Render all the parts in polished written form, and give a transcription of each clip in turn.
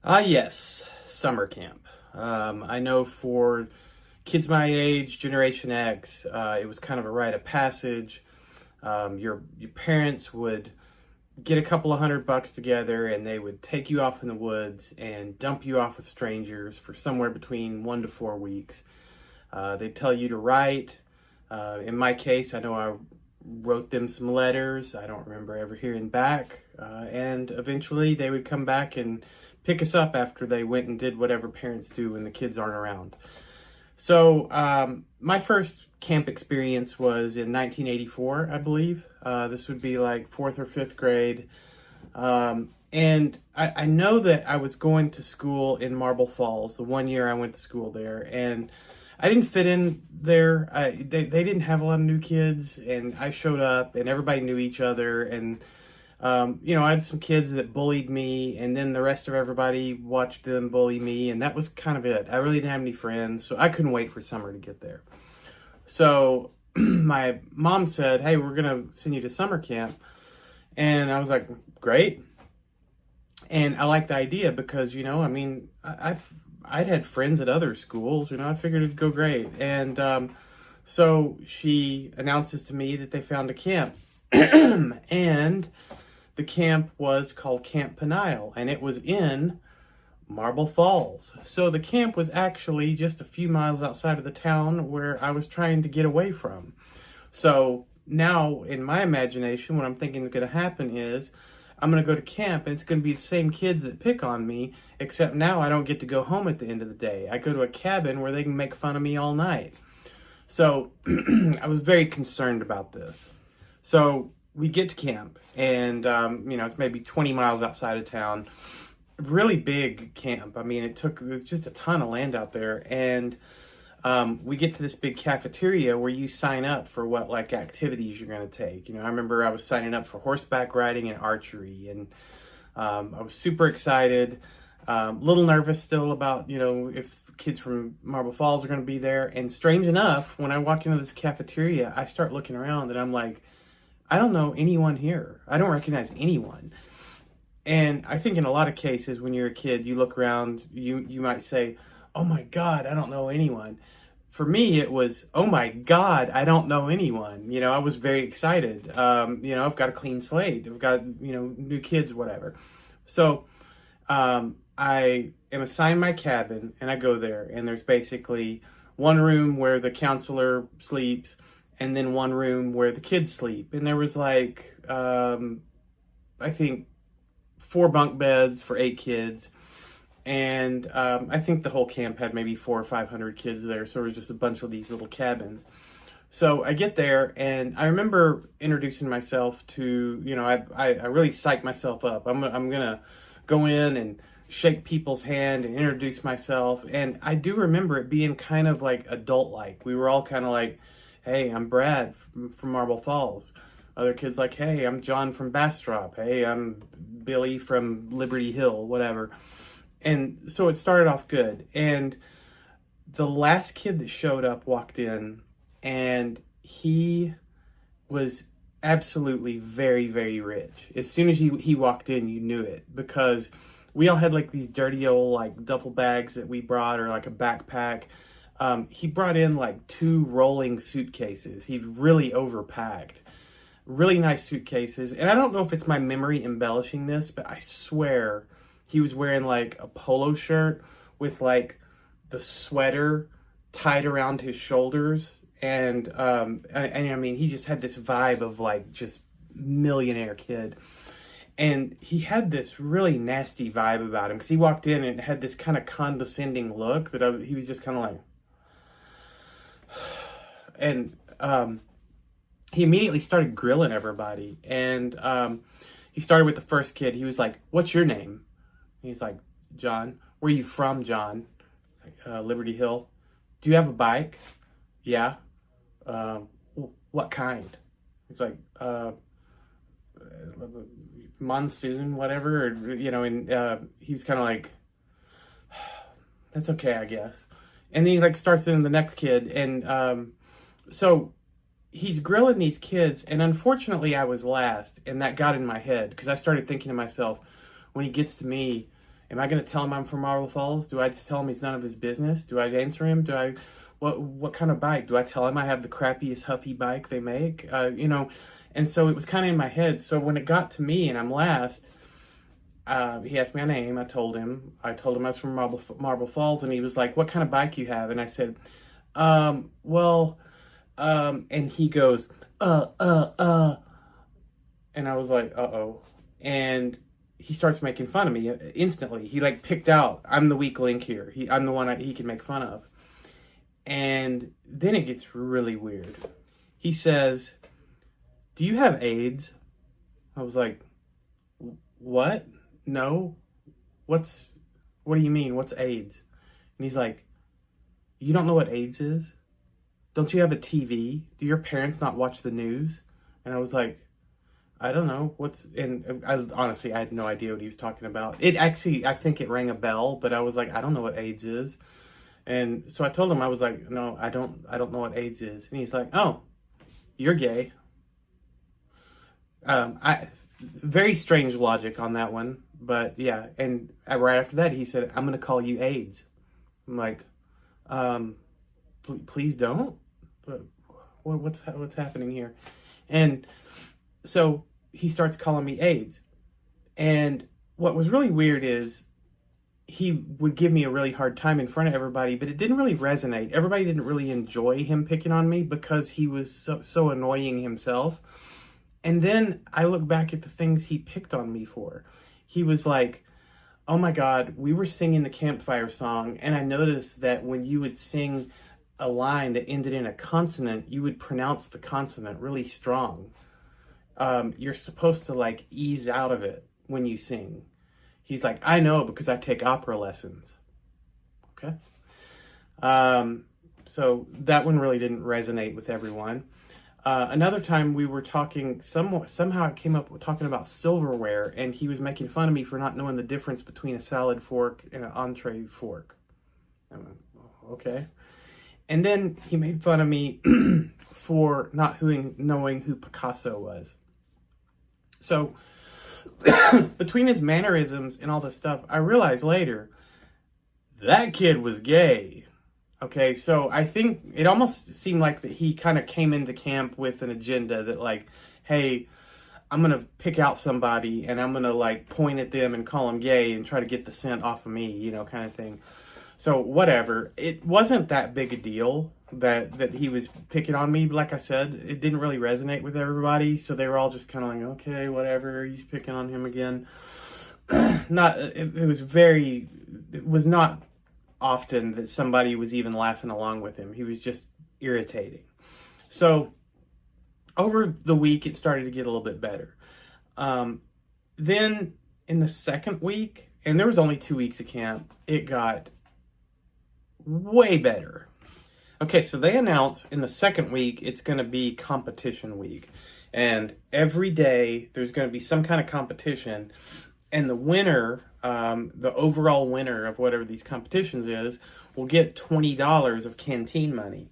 Yes, summer camp. I know for kids my age, Generation X, it was kind of a rite of passage. Your parents would get a couple of $100 together and they would take you off in the woods and dump you off with strangers for somewhere between 1 to 4 weeks. They'd tell you to write. In my case, I know I wrote them some letters. I don't remember ever hearing back. And eventually they would come back and pick us up after they went and did whatever parents do when the kids aren't around. So my first camp experience was in 1984, I believe. This would be like fourth or fifth grade. And I know that I was going to school in Marble Falls, the one year I went to school there. And I didn't fit in there. They didn't have a lot of new kids. And I showed up and everybody knew each other. And I had some kids that bullied me, and then the rest of everybody watched them bully me, and that was kind of it. I really didn't have any friends, so I couldn't wait for summer to get there. So my mom said, "Hey, we're going to send you to summer camp." And I was like, "Great." And I liked the idea because, I'd had friends at other schools, I figured it'd go great. And so she announces to me that they found a camp. And the camp was called Camp Peniel, and it was in Marble Falls. So the camp was actually just a few miles outside of the town where I was trying to get away from. So now, in my imagination, what I'm thinking is going to happen is I'm going to go to camp, and it's going to be the same kids that pick on me, except now I don't get to go home at the end of the day. I go to a cabin where they can make fun of me all night. So I was very concerned about this. So we get to camp, and it's maybe 20 miles outside of town. Really big camp. I mean, it was just a ton of land out there, and we get to this big cafeteria where you sign up for what activities you're going to take. I remember I was signing up for horseback riding and archery, and I was super excited. A little nervous still about if kids from Marble Falls are going to be there. And strange enough, when I walk into this cafeteria, I start looking around, and I'm like, I don't know anyone here. I don't recognize anyone. And I think in a lot of cases, when you're a kid, you look around, you might say, "Oh my God, I don't know anyone." For me, it was, "Oh my God, I don't know anyone." I was very excited. I've got a clean slate. I've got, new kids, whatever. So I am assigned my cabin, and I go there, and there's basically one room where the counselor sleeps, and then one room where the kids sleep. And there was I think 4 bunk beds for 8 kids. And I think the whole camp had maybe 400 or 500 kids there. So it was just a bunch of these little cabins. So I get there, and I remember introducing myself to, I really psyched myself up. I'm going to go in and shake people's hand and introduce myself. And I do remember it being kind of adult-like. We were all kind of "Hey, I'm Brad from Marble Falls." Other kids "Hey, I'm John from Bastrop. Hey, I'm Billy from Liberty Hill," whatever. And so it started off good. And the last kid that showed up walked in, and he was absolutely very, very rich. As soon as he walked in, you knew it, because we all had these dirty old duffel bags that we brought, or a backpack. He brought in 2 rolling suitcases. He'd really overpacked. Really nice suitcases. And I don't know if it's my memory embellishing this, but I swear he was wearing a polo shirt with the sweater tied around his shoulders. And I mean, he just had this vibe of just millionaire kid. And he had this really nasty vibe about him, because he walked in and had this kind of condescending look that he was just kind of and he immediately started grilling everybody. And he started with the first kid. He was like, "What's your name?" And he's like, "John." "Where are you from, John?" It's "Liberty Hill." "Do you have a bike?" "Yeah." "What kind?" He's like, "Monsoon, whatever." And he was kind of "That's okay, I guess." And then he starts in the next kid. And so he's grilling these kids, and unfortunately I was last, and that got in my head, because I started thinking to myself, when he gets to me Am I going to tell him I'm from Marble Falls? Do I just tell him he's none of his business? Do I answer him? What kind of bike? Do I tell him I have the crappiest Huffy bike they make? And so it was kind of in my head. So when it got to me and I'm last, he asked me my name. I told him I was from Marble Falls, and he was like, "What kind of bike you have?" And I said, and he goes, and I was like, uh-oh. And he starts making fun of me instantly. He like picked out, I'm the weak link here. I'm the one he can make fun of. And then it gets really weird. He says, "Do you have AIDS?" I was like, "What? No. What do you mean? What's AIDS?" And he's like, "You don't know what AIDS is? Don't you have a TV? Do your parents not watch the news?" And I was like, "I don't know and I honestly, I had no idea what he was talking about. It actually, I think it rang a bell, but I was like, I don't know what AIDS is. And so I told him, I was like, "No, I don't know what AIDS is." And he's like, "Oh, you're gay." Very strange logic on that one, but yeah. And right after that, he said, "I'm going to call you AIDS." I'm like, please don't. What's happening here? And so he starts calling me AIDS. And what was really weird is he would give me a really hard time in front of everybody, but it didn't really resonate. Everybody didn't really enjoy him picking on me because he was so annoying himself. And then I look back at the things he picked on me for. He was like, "Oh my God, we were singing the campfire song, and I noticed that when you would sing a line that ended in a consonant, you would pronounce the consonant really strong. You're supposed to like ease out of it when you sing." He's like, "I know because I take opera lessons." Okay. So that one really didn't resonate with everyone. Another time we were talking, somehow it came up talking about silverware, and he was making fun of me for not knowing the difference between a salad fork and an entree fork. I went, "Okay." And then he made fun of me for not knowing who Picasso was. So between his mannerisms and all this stuff, I realized later that kid was gay. Okay, so I think it almost seemed like that he kind of came into camp with an agenda that like, hey, I'm going to pick out somebody and I'm going to like point at them and call them gay and try to get the scent off of me, kind of thing. So whatever, it wasn't that big a deal that he was picking on me. Like I said, it didn't really resonate with everybody. So they were all just kind of like, okay, whatever, he's picking on him again. It was not often that somebody was even laughing along with him. He was just irritating. So over the week, it started to get a little bit better. Then in the second week, and there was only 2 weeks of camp, it got way better. Okay, so they announced in the second week, it's going to be competition week. And every day, there's going to be some kind of competition. And the winner, the overall winner of whatever these competitions is, will get $20 of canteen money.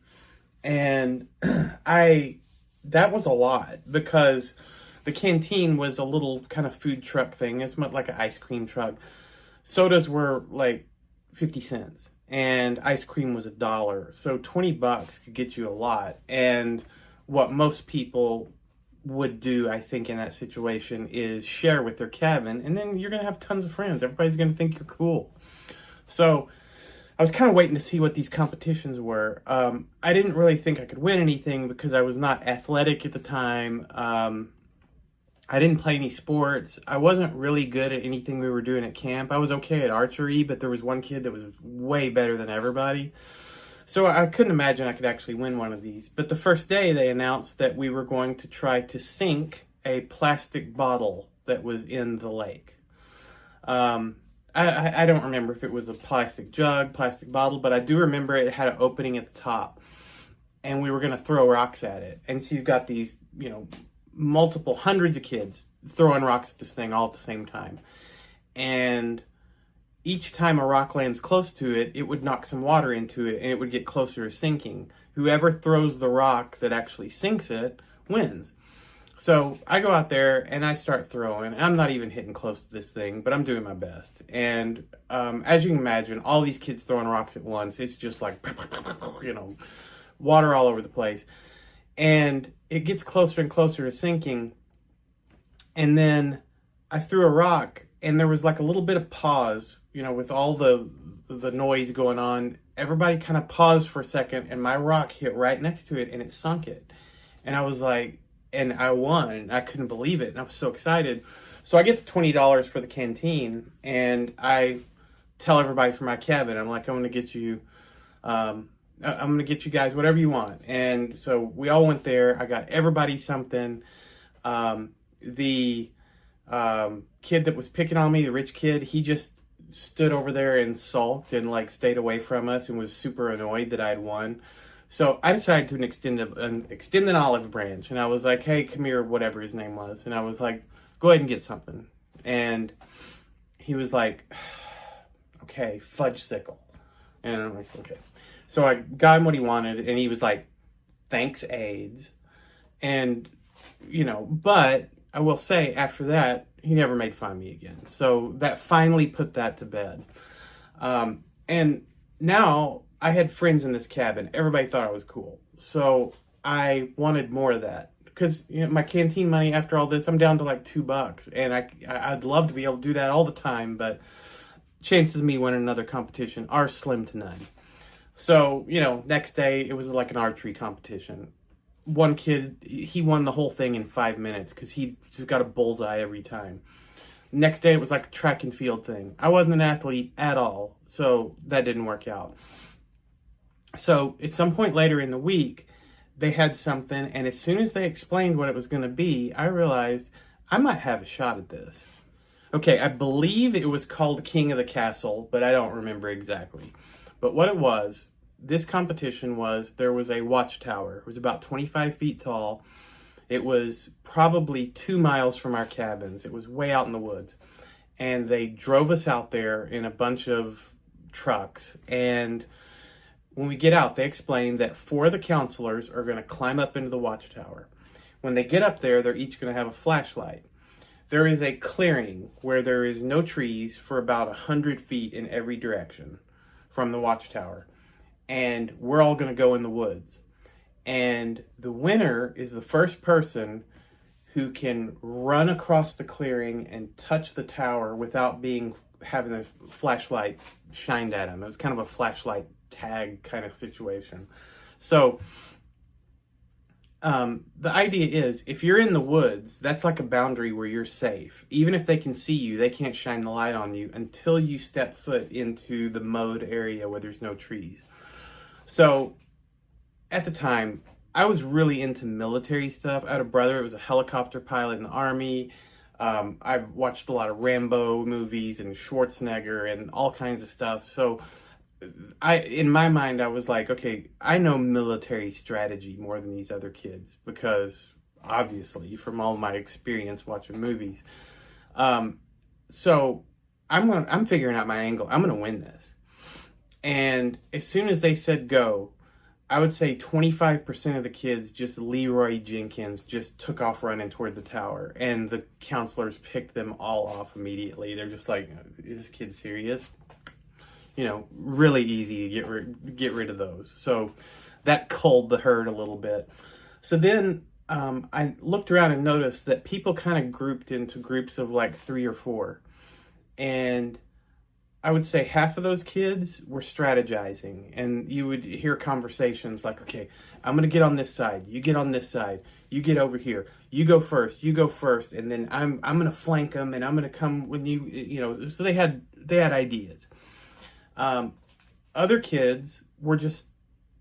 And that was a lot because the canteen was a little kind of food truck thing. It's much like an ice cream truck. Sodas were like 50 cents and ice cream was $1. So $20 could get you a lot. And what most people would do, I think, in that situation is share with their cabin, and then you're going to have tons of friends. Everybody's going to think you're cool. So I was kind of waiting to see what these competitions were. I didn't really think I could win anything because I was not athletic at the time. I didn't play any sports. I wasn't really good at anything we were doing at camp. I was okay at archery, but there was one kid that was way better than everybody. So I couldn't imagine I could actually win one of these. But the first day they announced that we were going to try to sink a plastic bottle that was in the lake. I don't remember if it was a plastic jug, plastic bottle, but I do remember it had an opening at the top. And we were going to throw rocks at it. And so you've got these, multiple hundreds of kids throwing rocks at this thing all at the same time. And each time a rock lands close to it, it would knock some water into it and it would get closer to sinking. Whoever throws the rock that actually sinks it wins. So I go out there and I start throwing. I'm not even hitting close to this thing, but I'm doing my best. And as you can imagine, all these kids throwing rocks at once, it's just like, you know, water all over the place. And it gets closer and closer to sinking. And then I threw a rock, and there was like a little bit of pause, you know, with all the noise going on. Everybody kind of paused for a second, and my rock hit right next to it, and it sunk it. And I was like, and I won, and I couldn't believe it, and I was so excited. So I get the $20 for the canteen, and I tell everybody from my cabin, I'm like, I'm going to get you guys whatever you want. And so we all went there. I got everybody something. The kid that was picking on me, the rich kid, he just stood over there and sulked and like stayed away from us and was super annoyed that I had won. So I decided to extend an olive branch, and I was like, hey, come here, whatever his name was. And I was like, go ahead and get something. And he was like, okay, fudge sickle. And I'm like, okay. So I got him what he wanted, and he was like, thanks, AIDS. And, you know, but I will say after that, he never made fun of me again. So that finally put that to bed. And now I had friends in this cabin. Everybody thought I was cool. So I wanted more of that. Because, you know, my canteen money after all this, I'm down to like $2. And I'd love to be able to do that all the time, but chances of me winning another competition are slim to none. So, you know, next day it was like an archery competition. One kid, he won the whole thing in 5 minutes because he just got a bullseye every time. Next day it was like a track and field thing. I wasn't an athlete at all, so that didn't work out. So at some point later in the week, they had something, and as soon as they explained what it was going to be, I realized I might have a shot at this. Okay, I believe it was called King of the Castle, but I don't remember exactly. But what it was, this competition was, there was a watchtower. It was about 25 feet tall. It was probably 2 miles from our cabins. It was way out in the woods. And they drove us out there in a bunch of trucks. And when we get out, they explained that 4 of the counselors are going to climb up into the watchtower. When they get up there, they're each going to have a flashlight. There is a clearing where there is no trees for about 100 feet in every direction from the watchtower. And we're all going to go in the woods. And the winner is the first person who can run across the clearing and touch the tower without having a flashlight shined at him. It was kind of a flashlight tag kind of situation. So the idea is, if you're in the woods, that's like a boundary where you're safe. Even if they can see you, they can't shine the light on you until you step foot into the mowed area where there's no trees. So at the time, I was really into military stuff. I had a brother who was a helicopter pilot in the Army. I watched a lot of Rambo movies and Schwarzenegger and all kinds of stuff. So in my mind, I was like, okay, I know military strategy more than these other kids, because obviously from all my experience watching movies. So I'm figuring out my angle. I'm going to win this. And as soon as they said go, I would say 25% of the kids, just Leroy Jenkins, just took off running toward the tower. And the counselors picked them all off immediately. They're just like, is this kid serious? You know, really easy to get rid of those. So that culled the herd a little bit. So then I looked around and noticed that people kind of grouped into groups of like 3 or 4. And I would say half of those kids were strategizing, and you would hear conversations like, okay, I'm going to get on this side. You get on this side. You get over here. You go first. And then I'm going to flank them, and I'm going to come when you know, so they had ideas. Other kids were just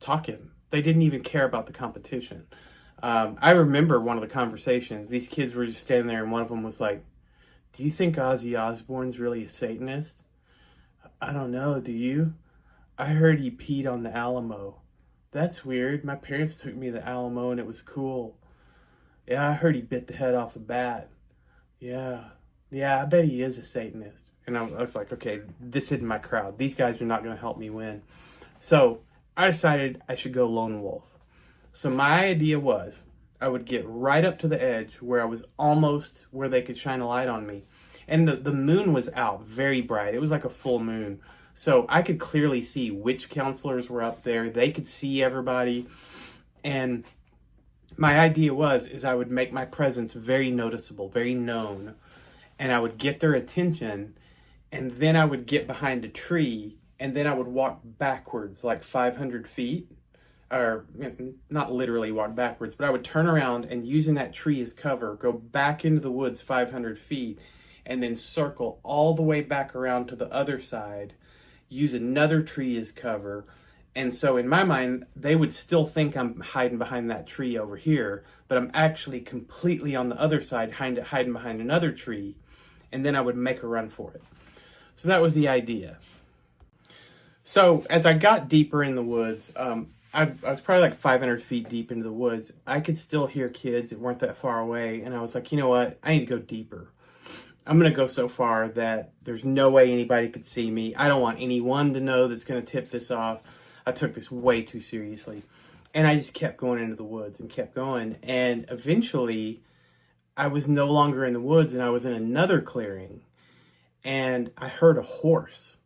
talking. They didn't even care about the competition. I remember one of the conversations. These kids were just standing there, and one of them was like, do you think Ozzy Osbourne's really a Satanist? I don't know, do you? I heard he peed on the Alamo. That's weird. My parents took me to the Alamo and it was cool. Yeah, I heard he bit the head off a bat. Yeah, I bet he is a Satanist. And I was like, okay, this isn't my crowd. These guys are not going to help me win. So I decided I should go lone wolf. So my idea was, I would get right up to the edge where I was almost where they could shine a light on me. And the moon was out very bright. It was like a full moon. So I could clearly see which counselors were up there. They could see everybody. And my idea is I would make my presence very noticeable, very known. And I would get their attention. And then I would get behind a tree. And then I would walk backwards like 500 feet. Or not literally walk backwards, but I would turn around and using that tree as cover, go back into the woods 500 feet. And then circle all the way back around to the other side, use another tree as cover. And so in my mind, they would still think I'm hiding behind that tree over here, but I'm actually completely on the other side, hiding behind another tree. And then I would make a run for it. So that was the idea. So as I got deeper in the woods, I was probably like 500 feet deep into the woods. I could still hear kids that weren't that far away. And I was like, you know what? I need to go deeper. I'm going to go so far that there's no way anybody could see me. I don't want anyone to know that's going to tip this off. I took this way too seriously. And I just kept going into the woods and kept going. And eventually, I was no longer in the woods and I was in another clearing. And I heard a horse.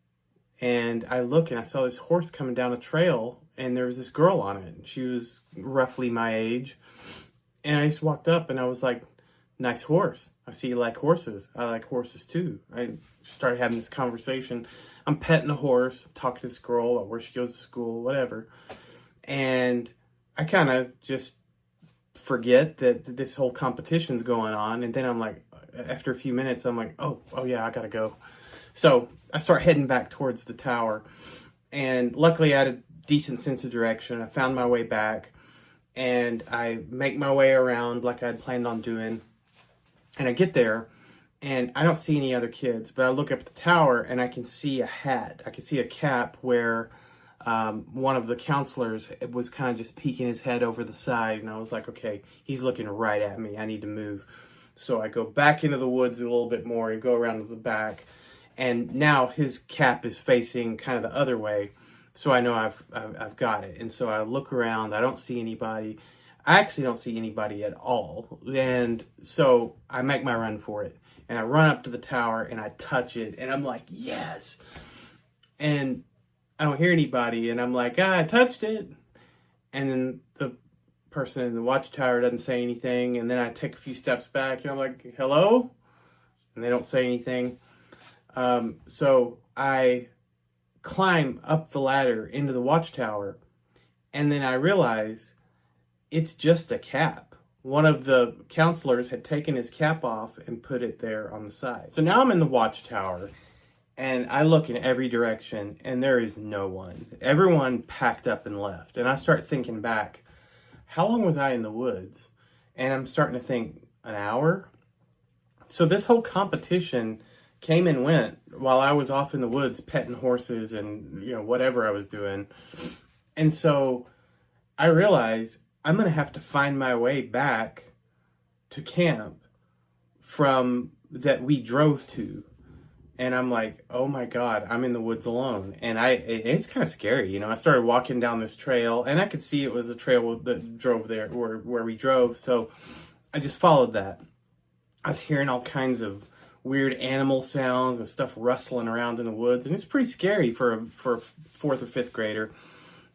And I look and I saw this horse coming down a trail. And there was this girl on it. She was roughly my age. And I just walked up and I was like, nice horse. I see you like horses. I like horses too. I started having this conversation. I'm petting the horse, talking to this girl about where she goes to school, whatever. And I kind of just forget that this whole competition's going on. And then I'm like, after a few minutes, I'm like, oh yeah, I gotta go. So I start heading back towards the tower. And luckily I had a decent sense of direction. I found my way back. And I make my way around like I had planned on doing. And I get there, and I don't see any other kids, but I look up at the tower, and I can see a hat. I can see a cap where one of the counselors was kind of just peeking his head over the side, and I was like, okay, he's looking right at me. I need to move. So I go back into the woods a little bit more and go around to the back, and now his cap is facing kind of the other way, so I know I've got it. And so I look around. I don't see anybody. I actually don't see anybody at all. And so I make my run for it. And I run up to the tower and I touch it. And I'm like, yes. And I don't hear anybody. And I'm like, I touched it. And then the person in the watchtower doesn't say anything. And then I take a few steps back and I'm like, hello? And they don't say anything. So I climb up the ladder into the watchtower. And then I realize it's just a cap. One of the counselors had taken his cap off and put it there on the side. So now I'm in the watchtower and I look in every direction and there is no one. Everyone packed up and left. And I start thinking back, how long was I in the woods? And I'm starting to think, an hour? So this whole competition came and went while I was off in the woods petting horses and, whatever I was doing. And so I realized I'm going to have to find my way back to camp from that we drove to. And I'm like, oh my God, I'm in the woods alone. And it's kind of scary. I started walking down this trail and I could see it was a trail that drove there where we drove. So I just followed that. I was hearing all kinds of weird animal sounds and stuff rustling around in the woods. And it's pretty scary for a fourth or fifth grader.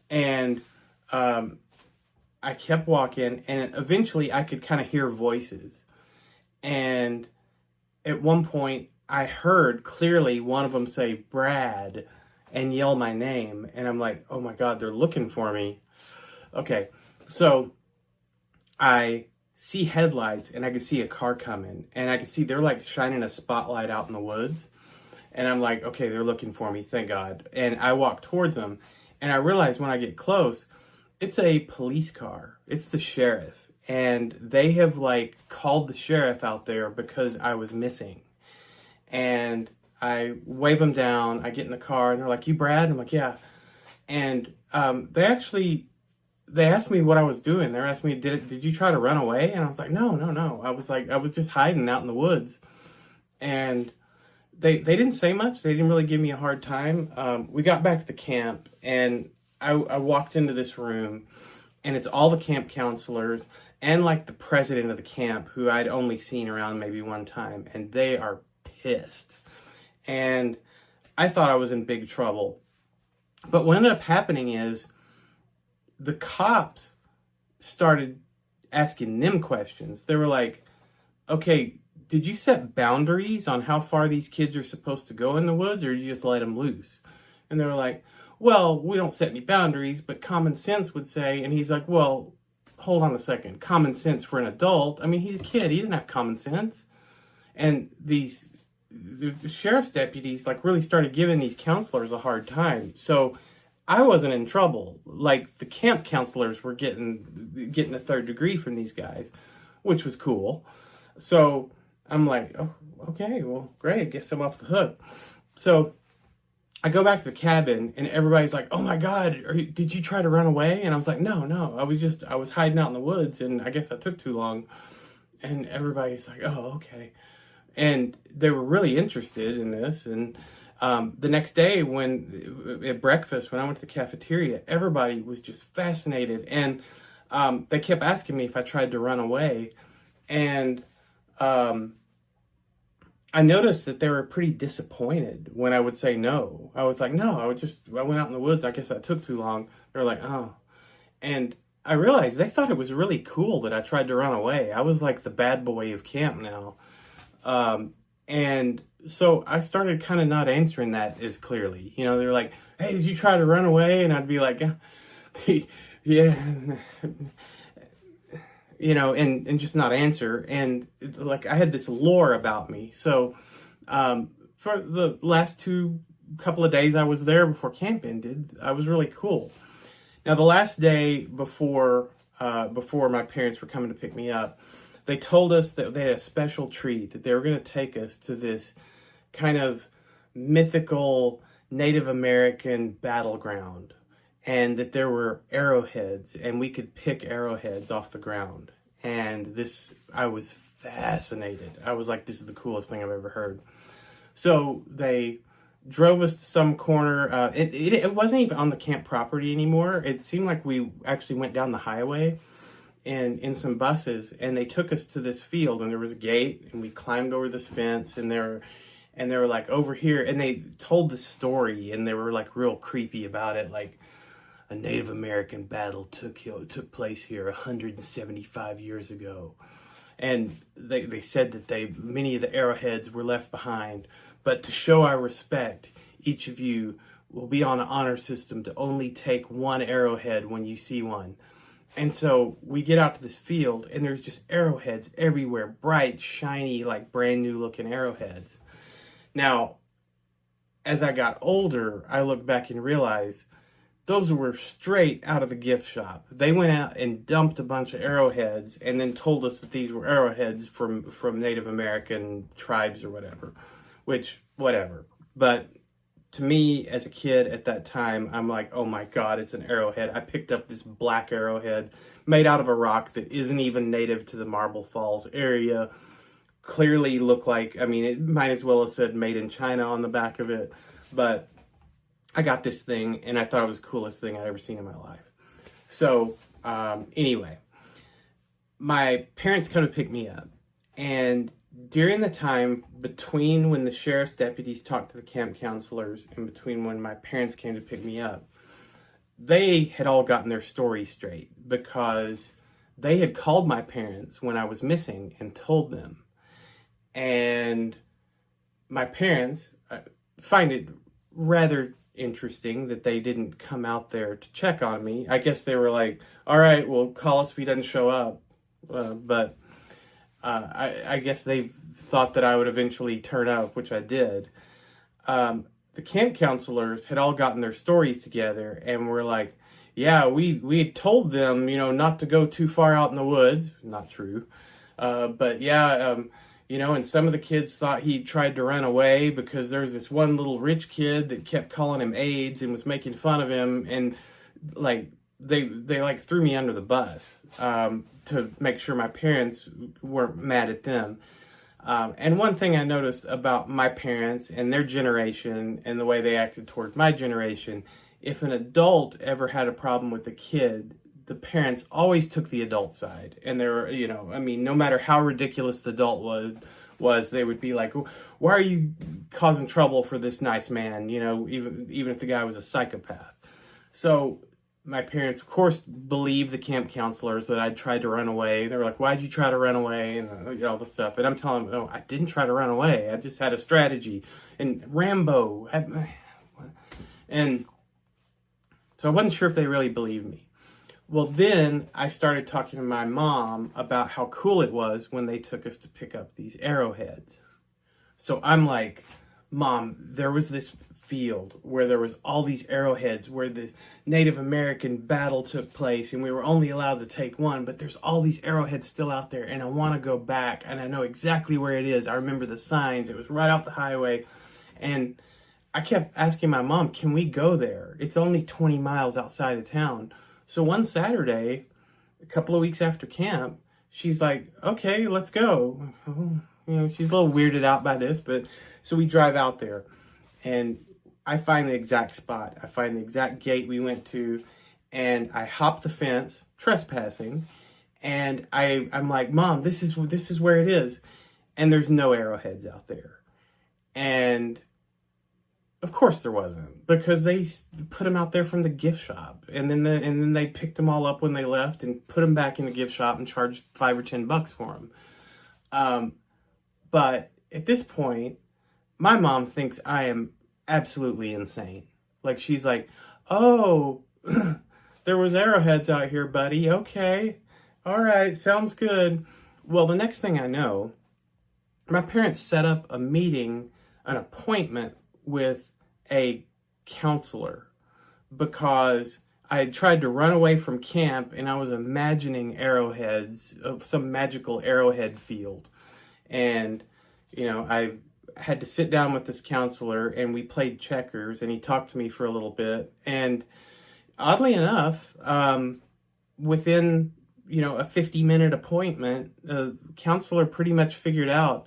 And, I kept walking and eventually I could kind of hear voices. And at one point I heard clearly one of them say Brad and yell my name. And I'm like, oh my God, they're looking for me. Okay. So I see headlights and I can see a car coming and I can see they're like shining a spotlight out in the woods. And I'm like, okay, they're looking for me. Thank God. And I walk towards them and I realize when I get close, it's a police car. It's the sheriff. And they have called the sheriff out there because I was missing. And I wave them down. I get in the car and they're like, you Brad? I'm like, yeah. And they asked me what I was doing. They're asking me, did you try to run away? And I was like, no. I was just hiding out in the woods. And they didn't say much. They didn't really give me a hard time. We got back to the camp and I walked into this room and it's all the camp counselors and like the president of the camp, who I'd only seen around maybe one time, and they are pissed. And I thought I was in big trouble. But what ended up happening is the cops started asking them questions. They were like, okay, did you set boundaries on how far these kids are supposed to go in the woods, or did you just let them loose? And they were like, well, we don't set any boundaries, but common sense would say, and he's like, well, hold on a second. Common sense for an adult? I mean, he's a kid. He didn't have common sense. And the sheriff's deputies like really started giving these counselors a hard time. So I wasn't in trouble. Like, the camp counselors were getting a third degree from these guys, which was cool. So I'm like, oh, okay, well, great. I guess I'm off the hook. So I go back to the cabin, and everybody's like, oh my God, did you try to run away? And I was like, no, I was hiding out in the woods, and I guess that took too long. And everybody's like, oh, okay. And they were really interested in this. And the next day at breakfast, when I went to the cafeteria, everybody was just fascinated. And they kept asking me if I tried to run away. And I noticed that they were pretty disappointed when I would say no. I was like, no, I went out in the woods. I guess that took too long. They were like, oh. And I realized they thought it was really cool that I tried to run away. I was like the bad boy of camp now. And so I started kind of not answering that as clearly. You know, they were like, hey, did you try to run away? And I'd be like, yeah, you know, and just not answer. And like, I had this lore about me. So for the last couple of days I was there before camp ended, I was really cool. Now, the last day before my parents were coming to pick me up, they told us that they had a special treat, that they were going to take us to this kind of mythical Native American battleground, and that there were arrowheads, and we could pick arrowheads off the ground. And I was fascinated. I was like, this is the coolest thing I've ever heard. So they drove us to some corner. It wasn't even on the camp property anymore. It seemed like we actually went down the highway in some buses, and they took us to this field, and there was a gate, and we climbed over this fence, and they were like, over here, and they told the story, and they were like real creepy about it, like, a Native American battle took place here 175 years ago. And they said that many of the arrowheads were left behind, but to show our respect, each of you will be on an honor system to only take one arrowhead when you see one. And so we get out to this field, and there's just arrowheads everywhere, bright, shiny, like brand new looking arrowheads. Now, as I got older, I look back and realize those were straight out of the gift shop. They went out and dumped a bunch of arrowheads and then told us that these were arrowheads from Native American tribes or whatever, which, whatever. But to me, as a kid at that time, I'm like, oh my God, it's an arrowhead. I picked up this black arrowhead made out of a rock that isn't even native to the Marble Falls area. Clearly looked like, I mean, it might as well have said made in China on the back of it. But I got this thing, and I thought it was the coolest thing I'd ever seen in my life. So anyway, my parents come to pick me up. And during the time between when the sheriff's deputies talked to the camp counselors and between when my parents came to pick me up, they had all gotten their story straight, because they had called my parents when I was missing and told them. And my parents find it rather interesting that they didn't come out there to check on me. I guess they were like, all right, well, call us if he doesn't show up. But I guess they thought that I would eventually turn up, which I did. The camp counselors had all gotten their stories together and were like, yeah, we had told them, not to go too far out in the woods. Not true. But yeah, and some of the kids thought he tried to run away because there was this one little rich kid that kept calling him AIDS and was making fun of him. And like, they like threw me under the bus to make sure my parents weren't mad at them. And one thing I noticed about my parents and their generation and the way they acted towards my generation, if an adult ever had a problem with a kid, the parents always took the adult side, and they were, I mean, no matter how ridiculous the adult was, they would be like, why are you causing trouble for this nice man? Even if the guy was a psychopath. So my parents, of course, believed the camp counselors that I'd tried to run away. They were like, why'd you try to run away? And all this stuff. And I'm telling them, no, I didn't try to run away. I just had a strategy. And Rambo. And so I wasn't sure if they really believed me. Well, then I started talking to my mom about how cool it was when they took us to pick up these arrowheads. So I'm like, Mom, there was this field where there was all these arrowheads where this Native American battle took place, and we were only allowed to take one, but there's all these arrowheads still out there, and I want to go back, and I know exactly where it is. I remember the signs. It was right off the highway, and I kept asking my mom, can we go there? It's only 20 miles outside of town. So one Saturday, a couple of weeks after camp, she's like, okay, let's go. She's a little weirded out by this, but so we drive out there, and I find the exact spot. I find the exact gate we went to, and I hop the fence, trespassing, and I'm like, Mom, this is where it is. And there's no arrowheads out there. And of course there wasn't, because they put them out there from the gift shop, and then they picked them all up when they left and put them back in the gift shop and charged $5 or $10 for them. But at this point, my mom thinks I am absolutely insane. Like, she's like, oh, there was arrowheads out here, buddy. Okay. All right. Sounds good. Well, the next thing I know, my parents set up a meeting, an appointment with a counselor, because I had tried to run away from camp, and I was imagining arrowheads of some magical arrowhead field. And, I had to sit down with this counselor, and we played checkers, and he talked to me for a little bit. And oddly enough, within, a 50-minute appointment, the counselor pretty much figured out,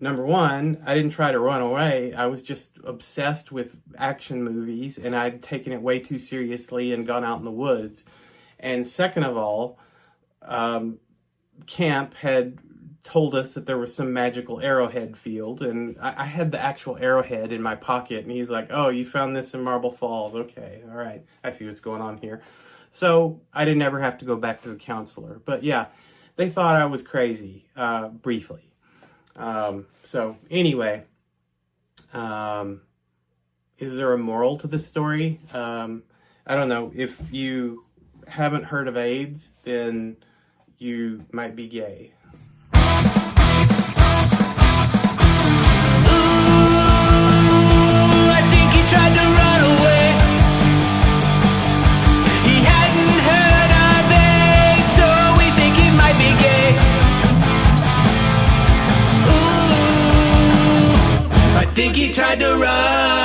number one, I didn't try to run away. I was just obsessed with action movies, and I'd taken it way too seriously and gone out in the woods. And second of all, camp had told us that there was some magical arrowhead field, and I had the actual arrowhead in my pocket, and he's like, oh, you found this in Marble Falls. Okay, all right, I see what's going on here. So I didn't ever have to go back to the counselor. But yeah, they thought I was crazy, briefly. So anyway, is there a moral to this story? I don't know. If you haven't heard of AIDS, then you might be gay. Tried to run away. He hadn't heard our beg, so we think he might be gay. Ooh, I think he tried to run